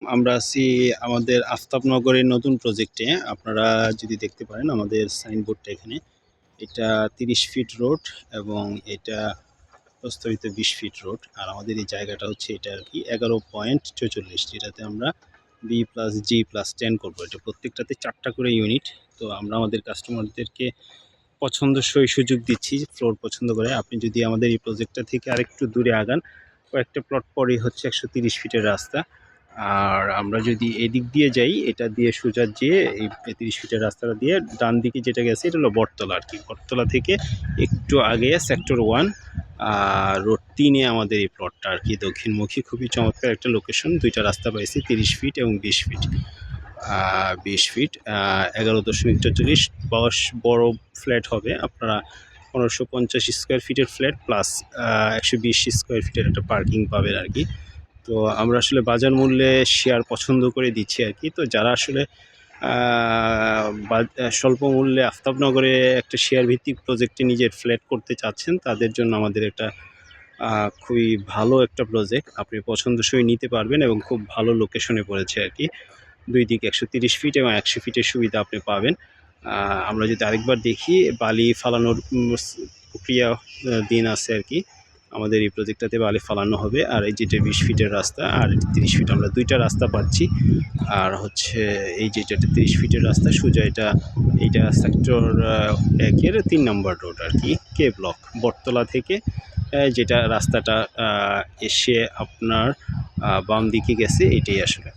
আমরা আছি আমাদের আফতাবনগরের নতুন প্রজেক্টে। আপনারা যদি দেখতে পারেন আমাদের সাইনবোর্ডটা এখানে। এটা 30 ফিট রোড এবং এটা প্রস্তাবিত 20 ফিট রোড। আর আমাদের এই জায়গাটা হচ্ছে এটা আরকি 11.46, যেটাতে আমরা B+G+10 করবো। এটা প্রত্যেকটাতে 4টা করে ইউনিট। তো আমরা আমাদের কাস্টমারদেরকে পছন্দসই সুযোগ দিচ্ছি ফ্লোর পছন্দ করে। আপনি যদি আমাদের এই প্রজেক্টটা থেকে আরেকটু দূরে আগান, কয়েকটা প্লট পরেই হচ্ছে 130 ফিটের রাস্তা। আর আমরা যদি এদিক দিয়ে যাই, এটা দিয়ে সোজা যেয়ে এই 30 ফিটের রাস্তাটা দিয়ে ডান দিকে যেটা গেছে এটা হলো বটতলা আর কি। বটতলা থেকে একটু আগে সেক্টর 1 রোড 3-এ আমাদের এই প্লটটা আর কি, দক্ষিণমুখী। খুবই চমৎকার একটা লোকেশন। দুইটা রাস্তা পাইছি, 30 ফিট এবং 20 ফিট। 20 ফিট 11.44 বড় ফ্ল্যাট হবে। আপনারা 1550 স্কোয়ার ফিটের ফ্ল্যাট প্লাস 120 স্কোয়ার ফিটের একটা পার্কিং পাবেন আর কি। তো আমরা আসলে বাজার মূল্যে শেয়ার পছন্দ করে দিচ্ছি আর কি। তো যারা আসলে স্বল্প মূল্যে আফতাবনগরে একটা শেয়ার ভিত্তিক প্রজেক্টে নিজের ফ্ল্যাট করতে চাচ্ছেন, তাদের জন্য আমাদের একটা খুবই ভালো একটা প্রজেক্ট। আপনি পছন্দসই নিতে পারবেন এবং খুব ভালো লোকেশনে পড়েছে আর কি। দুই দিকে 130 ফিট এবং 100 ফিটের সুবিধা আপনি পাবেন। আমরা যদি আরেকবার দেখি, বালি ফালানোর প্রক্রিয়া দিন আছে আর কি। আমাদের এই প্রজেক্টটাতে বালি ফালানো হবে। আর এই যেটা 20 ফিটের রাস্তা আর 30 ফিট, আমরা দুইটা রাস্তা পাচ্ছি। আর হচ্ছে এই যেটা 30 ফিটের রাস্তা সোজা, এইটা সেক্টর 1-এর 3 নম্বর রোড আর কি, কে ব্লক বটতলা থেকে যেটা রাস্তাটা এসে আপনার বাম দিকে গেছে, এটাই আসলে।